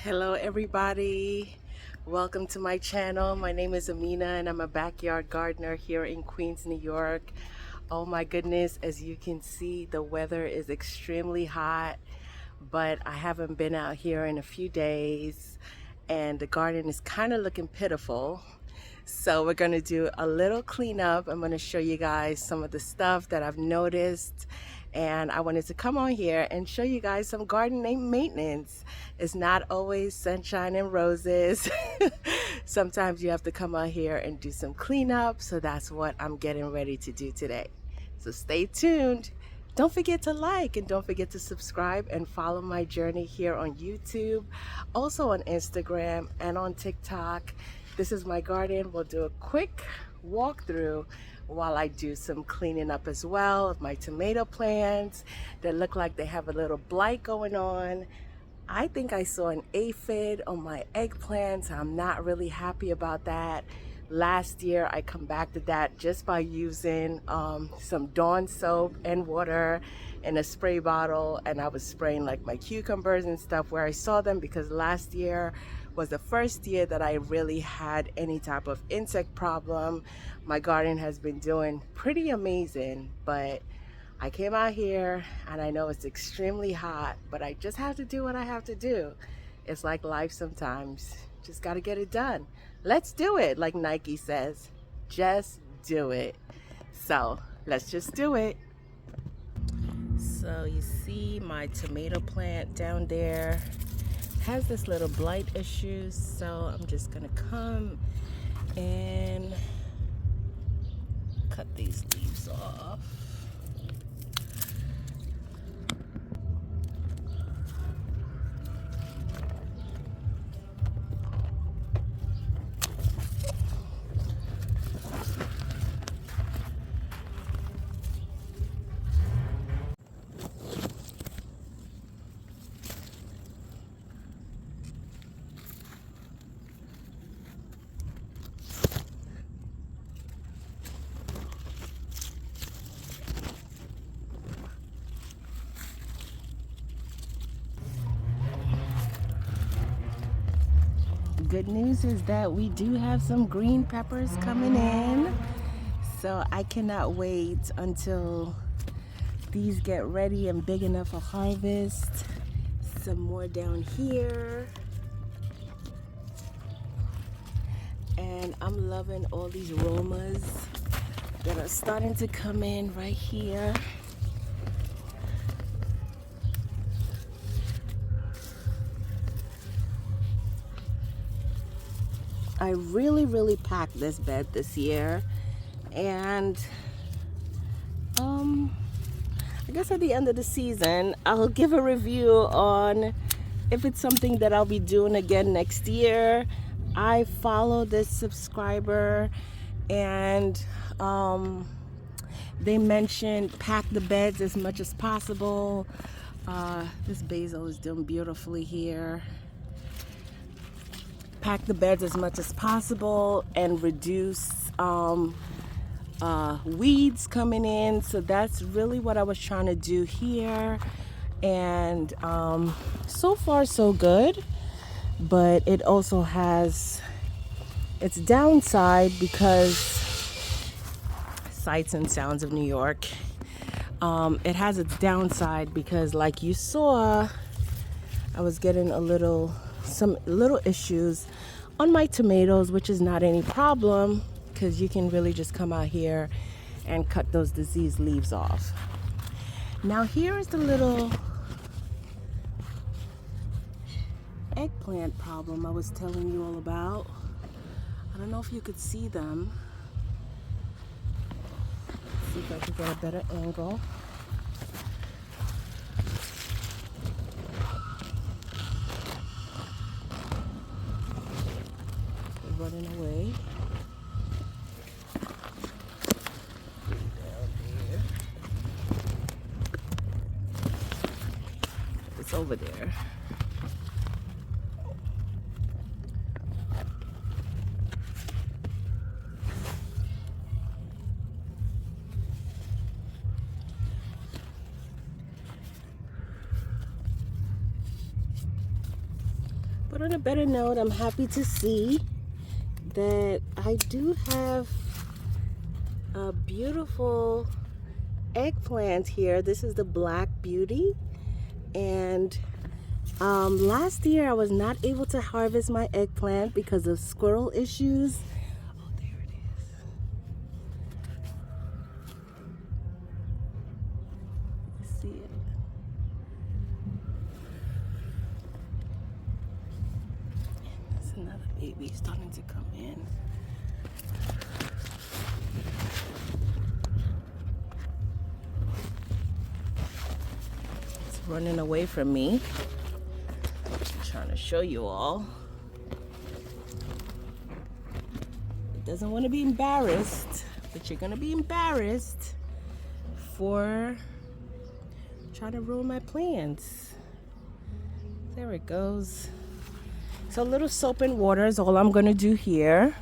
Hello everybody, welcome to my channel. My name is Mina and I'm a backyard gardener here in Queens, New York. Oh my goodness, as you can see, the weather is extremely hot, but I haven't been out here in a few days and the garden is kind of looking pitiful. So we're going to do a little cleanup. I'm going to show you guys some of the stuff that I've noticed, and I wanted to come on here and show you guys some garden maintenance. It's not always sunshine and roses. Sometimes you have to come out here and do some cleanup, so that's what I'm getting ready to do today. So stay tuned. Don't forget to like and don't forget to subscribe and follow my journey here on YouTube, also on Instagram and on TikTok. This is my garden. We'll do a quick walkthrough while I do some cleaning up as well of my tomato plants that look like they have a little blight going on. I think I saw an aphid on my eggplants. I'm not really happy about that. Last year I combated that just by using some Dawn soap and water in a spray bottle, and I was spraying like my cucumbers and stuff where I saw them, because last year was the first year that I really had any type of insect problem. My garden has been doing pretty amazing, but I came out here and I know it's extremely hot, but I just have to do what I have to do. It's like life sometimes. Just got to get it done. Let's do it, like Nike says. Just do it. So let's just do it. So you see my tomato plant down there has this little blight issue. So I'm just going to come and cut these leaves off. Good news is that we do have some green peppers coming in, so I cannot wait until these get ready and big enough for harvest. Some more down here, and I'm loving all these aromas that are starting to come in right here. I really packed this bed this year, and I guess at the end of the season I'll give a review on if it's something that I'll be doing again next year. I follow this subscriber, and they mentioned pack the beds as much as possible. This basil is doing beautifully here. Pack the beds as much as possible and reduce weeds coming in. So that's really what I was trying to do here, and so far so good, but it also has its downside, because sights and sounds of New York, it has its downside because, like you saw, I was getting some little issues on my tomatoes, which is not any problem because you can really just come out here and cut those diseased leaves off. Now here is the little eggplant problem I was telling you all about. I don't know if you could see them. Let's see if I can get a better angle. Running away. Down there. It's over there. But on a better note, I'm happy to see that I do have a beautiful eggplant here. This is the Black Beauty, and last year I was not able to harvest my eggplant because of squirrel issues. Oh, there it is. You see it? There's another baby starting to come in. It's running away from me. I'm trying to show you all. It doesn't want to be embarrassed, but you're gonna be embarrassed for trying to ruin my plans. There it goes. So a little soap and water is all I'm gonna do here.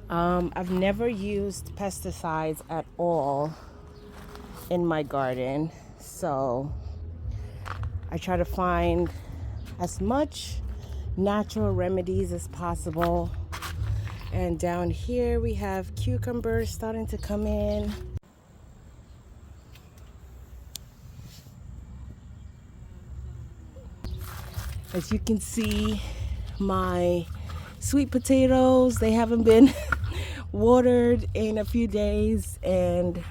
I've never used pesticides at all in my garden, so I try to find as much natural remedies as possible. And down here we have cucumbers starting to come in. As you can see, my sweet potatoes, they haven't been watered in a few days and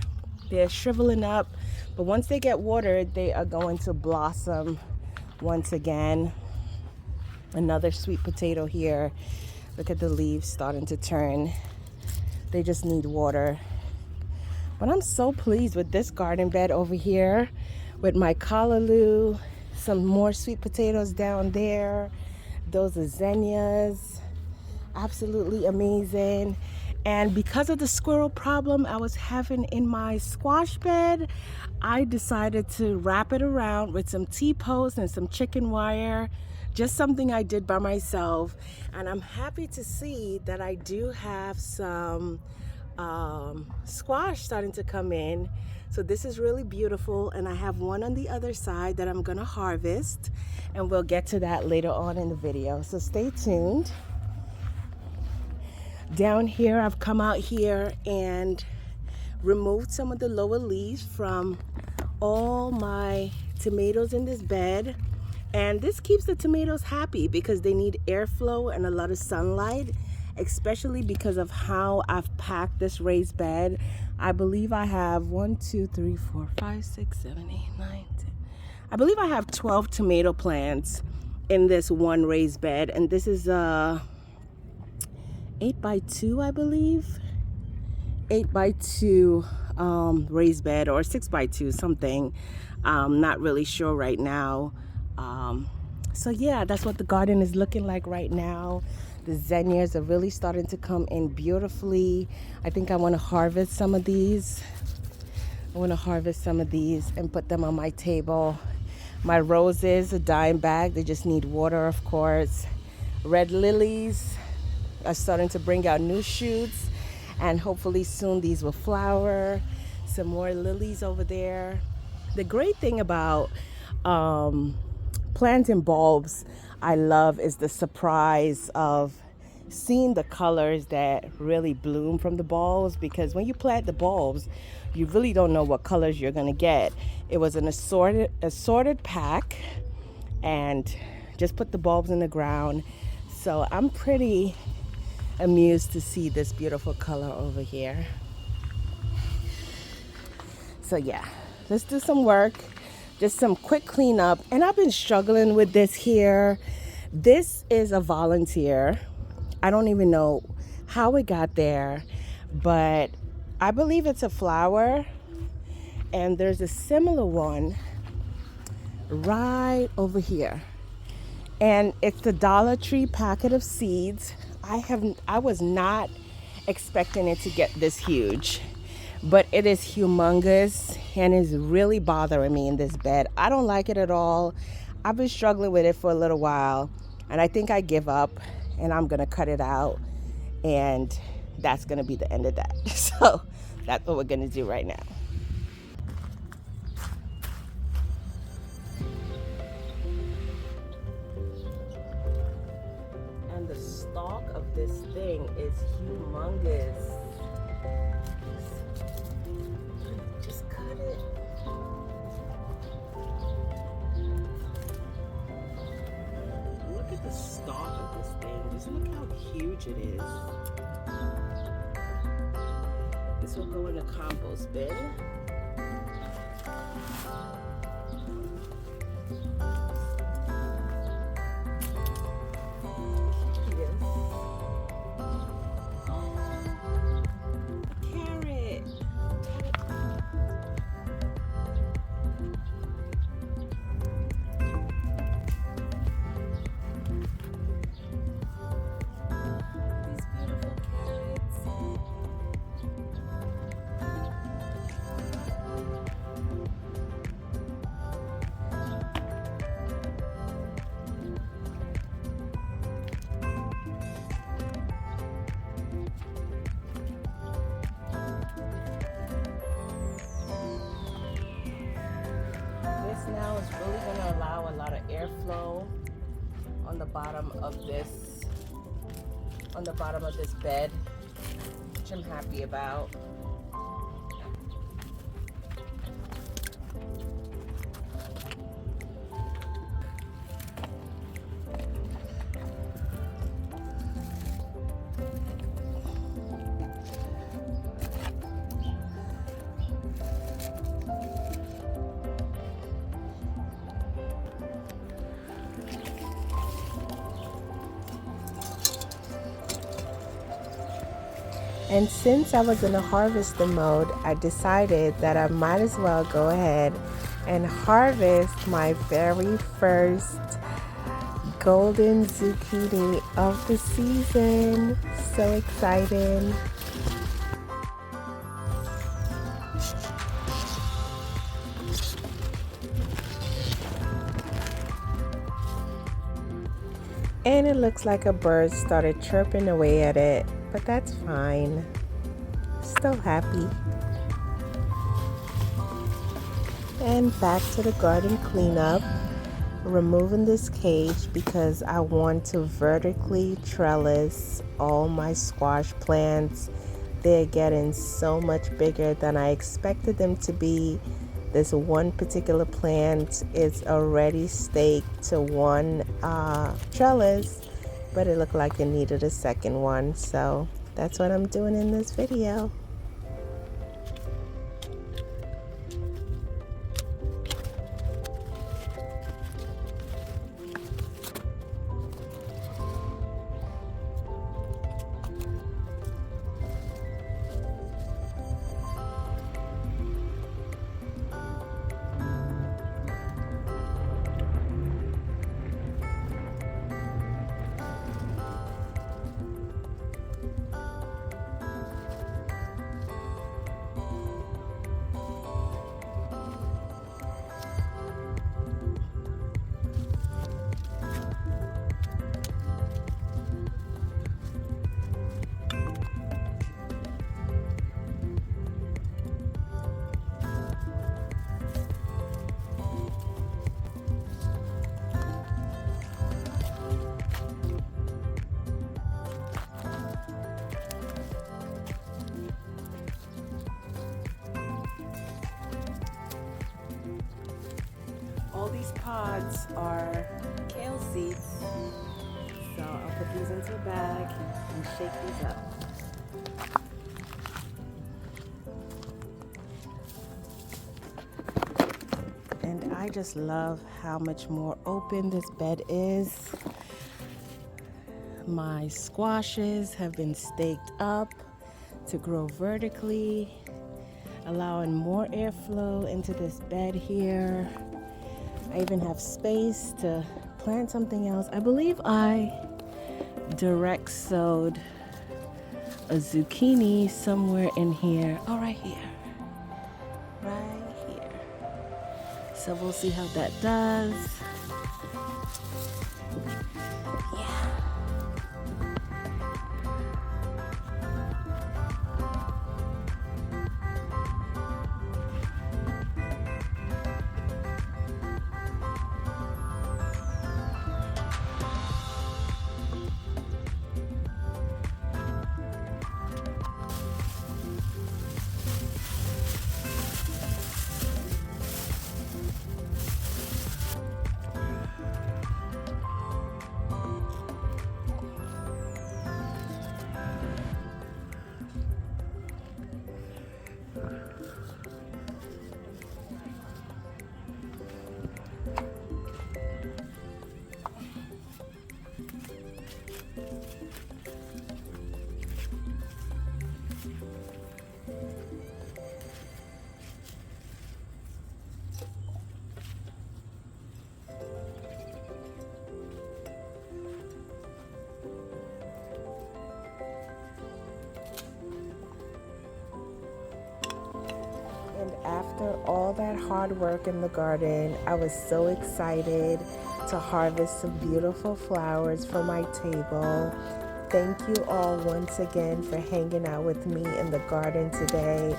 they're shriveling up. But once they get watered, they are going to blossom once again. Another sweet potato here. Look at the leaves starting to turn. They just need water. But I'm so pleased with this garden bed over here with my callaloo, some more sweet potatoes down there. Those are zinnias. Absolutely amazing. And because of the squirrel problem I was having in my squash bed, I decided to wrap it around with some T-posts and some chicken wire. Just something I did by myself. And I'm happy to see that I do have some squash starting to come in. So this is really beautiful, and I have one on the other side that I'm gonna harvest, and we'll get to that later on in the video, so stay tuned. Down here, I've come out here and removed some of the lower leaves from all my tomatoes in this bed, and this keeps the tomatoes happy because they need airflow and a lot of sunlight, especially because of how I've packed this raised bed. I believe I have 1, 2, 3, 4, 5, 6, 7, 8, 9, 10. I believe I have 12 tomato plants in this one raised bed, and this is a 8x2, I believe. 8x2 raised bed, or 6x2 something. Not really sure right now. So yeah, that's what the garden is looking like right now. The zinnias are really starting to come in beautifully. I think I want to harvest some of these. And put them on my table. My roses are dying back. They just need water, of course. Red lilies are starting to bring out new shoots, and hopefully soon these will flower. Some more lilies over there. The great thing about planting bulbs I love is the surprise of seeing the colors that really bloom from the bulbs, because when you plant the bulbs you really don't know what colors you're gonna get. It was an assorted pack, and just put the bulbs in the ground. So I'm pretty amused to see this beautiful color over here. So yeah, let's do some work. Just some quick cleanup. And I've been struggling with this here. This is a volunteer. I don't even know how it got there, but I believe it's a flower. And there's a similar one right over here. And it's the Dollar Tree packet of seeds. I was not expecting it to get this huge, but it is humongous and is really bothering me in this bed. I don't like it at all. I've been struggling with it for a little while, and I think I give up and I'm gonna cut it out, and that's gonna be the end of that. So that's what we're gonna do right now. stalk of this thing is humongous. Just cut it. Look at the stalk of this thing. Just look how huge it is. This will go in a compost bin. Now it's really going to allow a lot of airflow on the bottom of this bed, which I'm happy about. And since I was in a harvesting mode, I decided that I might as well go ahead and harvest my very first golden zucchini of the season. So exciting. And it looks like a bird started chirping away at it, but that's fine. Still happy. And back to the garden cleanup. Removing this cage because I want to vertically trellis all my squash plants. They're getting so much bigger than I expected them to be. This one particular plant is already staked to one trellis, but it looked like it needed a second one, so that's what I'm doing in this video. All these pods are kale seeds, so I'll put these into a bag and shake these up. And I just love how much more open this bed is. My squashes have been staked up to grow vertically, allowing more airflow into this bed here. I even have space to plant something else. I believe I direct sowed a zucchini somewhere in here. Oh, right here. Right here. So we'll see how that does. Yeah. all that hard work in the garden, I was so excited to harvest some beautiful flowers for my table. Thank you all once again for hanging out with me in the garden today.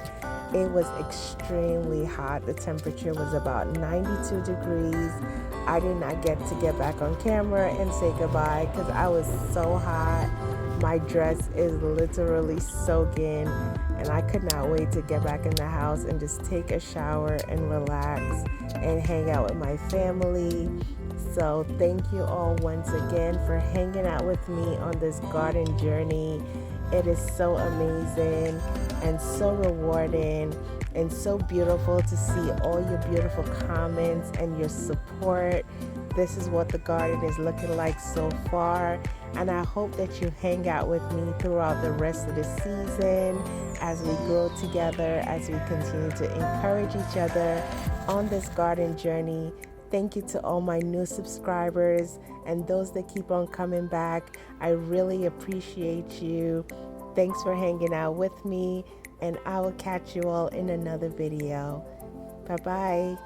It was extremely hot. The temperature was about 92 degrees. I did not get to get back on camera and say goodbye because I was so hot. My dress is literally soaking, and I could not wait to get back in the house and just take a shower and relax and hang out with my family. So thank you all once again for hanging out with me on this garden journey. It is so amazing and so rewarding and so beautiful to see all your beautiful comments and your support. This is what the garden is looking like so far, and I hope that you hang out with me throughout the rest of the season as we grow together, as we continue to encourage each other on this garden journey. Thank you to all my new subscribers and those that keep on coming back. I really appreciate you. Thanks for hanging out with me, and I will catch you all in another video. Bye-bye.